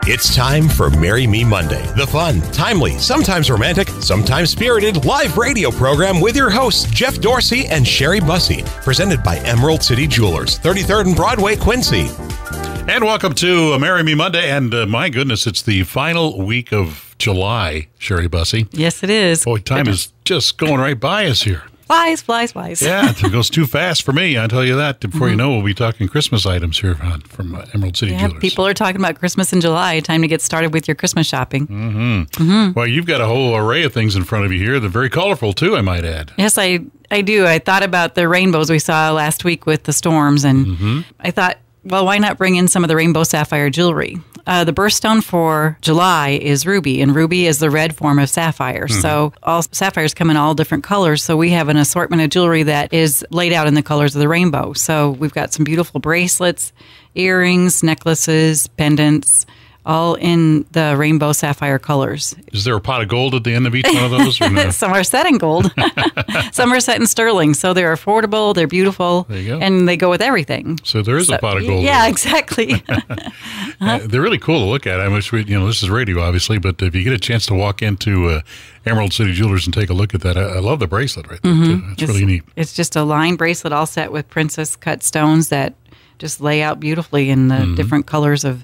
It's time for Marry Me Monday, the fun, timely, sometimes romantic, sometimes spirited live radio program with your hosts Jeff Dorsey and Sherry Bussey, presented by Emerald City Jewelers, 33rd and Broadway, Quincy. And welcome to Marry Me Monday, and my goodness, it's the final week of July, Sherry Bussey. Yes, it is. Boy, time is just going right by us here. Flies. Yeah, it goes too fast for me, I'll tell you that. Before you know, we'll be talking Christmas items here from Emerald City Jewelers. People are talking about Christmas in July. Time to get started with your Christmas shopping. Well, you've got a whole array of things in front of you here. They're very colorful, too, I might add. Yes, I do. I thought about the rainbows we saw last week with the storms, and I thought, well, why not bring in some of the rainbow sapphire jewelry? The birthstone for July is ruby, and ruby is the red form of sapphire. So all sapphires come in all different colors. So we have an assortment of jewelry that is laid out in the colors of the rainbow. So we've got some beautiful bracelets, earrings, necklaces, pendants, all in the rainbow sapphire colors. Is there a pot of gold at the end of each one of those? Or no? Some are set in gold. Some are set in sterling. So they're affordable, they're beautiful, There you go. and they go with everything. So there is a pot of gold. Yeah, exactly. They're really cool to look at. I wish this is radio, obviously, but if you get a chance to walk into Emerald City Jewelers and take a look at that, I love the bracelet right there, too. It's really neat. It's just a line bracelet all set with princess cut stones that just lay out beautifully in the different colors of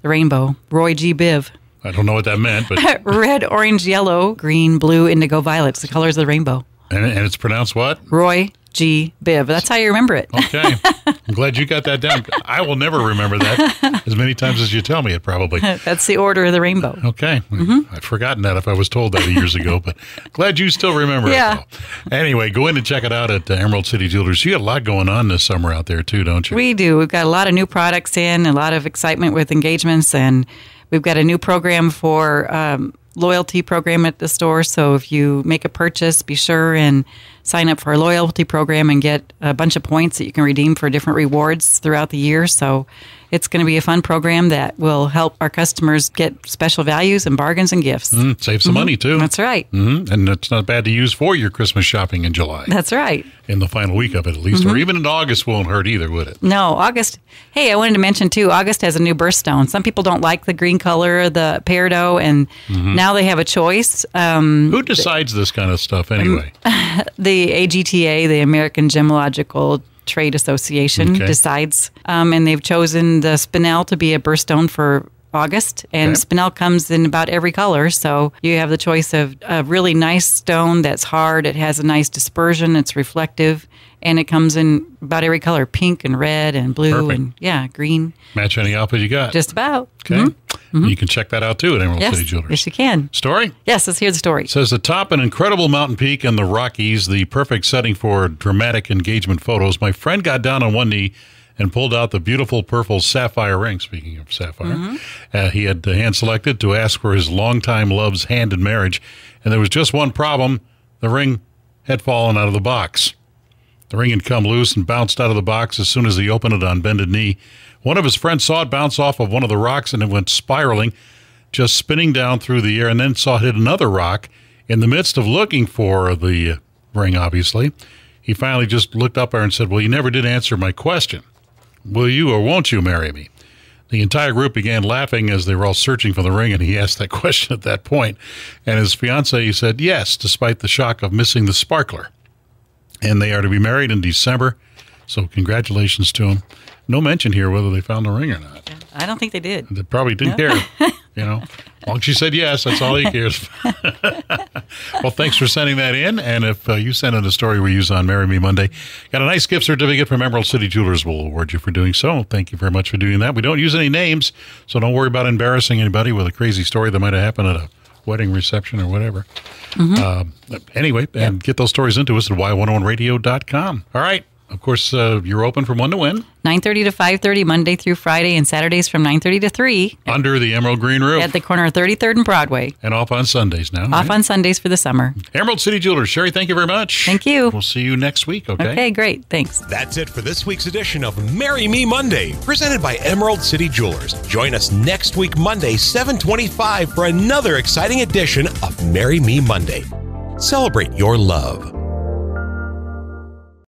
the rainbow. Roy G. Biv. I don't know what that meant, but Red, orange, yellow, green, blue, indigo, violet. It's the colors of the rainbow. and it's pronounced what? Roy G. Biv. That's how you remember it. Okay. I'm glad you got that down. I will never remember that as many times as you tell me it, probably. That's the order of the rainbow. Okay. I'd forgotten that if I was told that years ago, but glad you still remember Yeah. it, though. Anyway, go in and check it out at Emerald City Jewelers. You got a lot going on this summer out there, too, don't you? We do. We've got a lot of new products in, a lot of excitement with engagements, and we've got a new program for loyalty program at the store. So if you make a purchase, be sure and sign up for our loyalty program and get a bunch of points that you can redeem for different rewards throughout the year. So it's going to be a fun program that will help our customers get special values and bargains and gifts. Save some money, too. That's right. And it's not bad to use for your Christmas shopping in July. That's right. In the final week of it, at least. Or even in August won't hurt either, would it? No, August. Hey, I wanted to mention, too, August has a new birthstone. Some people don't like the green color, the peridot, and now they have a choice. Who decides this kind of stuff anyway? The AGTA, the American Gemological Trade Association, decides, and they've chosen the spinel to be a birthstone for August, and spinel comes in about every color, so you have the choice of a really nice stone that's hard, it has a nice dispersion, it's reflective, and it comes in about every color, pink and red and blue and green. Match any outfit you got. Just about. Okay. You can check that out, too, at Emerald City Jewelers. Yes, you can. Story? Yes, let's hear the story. It says, atop an incredible mountain peak in the Rockies, the perfect setting for dramatic engagement photos, my friend got down on one knee and pulled out the beautiful purple sapphire ring, speaking of sapphire, he had hand-selected to ask for his longtime love's hand in marriage. And there was just one problem. The ring had fallen out of the box. The ring had come loose and bounced out of the box as soon as he opened it on bended knee. One of his friends saw it bounce off of one of the rocks, and it went spiraling, just spinning down through the air, and then saw it hit another rock. In the midst of looking for the ring, obviously, he finally just looked up there and said, well, you never did answer my question. Will you or won't you marry me? The entire group began laughing as they were all searching for the ring, and he asked that question at that point. And his fiancée said yes, despite the shock of missing the sparkler. And they are to be married in December, so congratulations to them. No mention here whether they found the ring or not. I don't think they did. They probably didn't care, As long as she said yes, that's all he cares. Well, thanks for sending that in. And if you send in a story we use on Marry Me Monday, got a nice gift certificate from Emerald City Jewelers. We'll award you for doing so. Thank you very much for doing that. We don't use any names, so don't worry about embarrassing anybody with a crazy story that might have happened at a wedding reception or whatever. Anyway, and get those stories into us at y101radio.com. All right. Of course, you're open from 1 to when? 9:30 to 5:30, Monday through Friday, and Saturdays from 9:30 to 3. Under the Emerald Green Roof. At the corner of 33rd and Broadway. And off on Sundays now. Off on Sundays for the summer. Emerald City Jewelers. Sherry, thank you very much. Thank you. We'll see you next week, okay? Okay, great. Thanks. That's it for this week's edition of Marry Me Monday, presented by Emerald City Jewelers. Join us next week, Monday, 7:25, for another exciting edition of Marry Me Monday. Celebrate your love.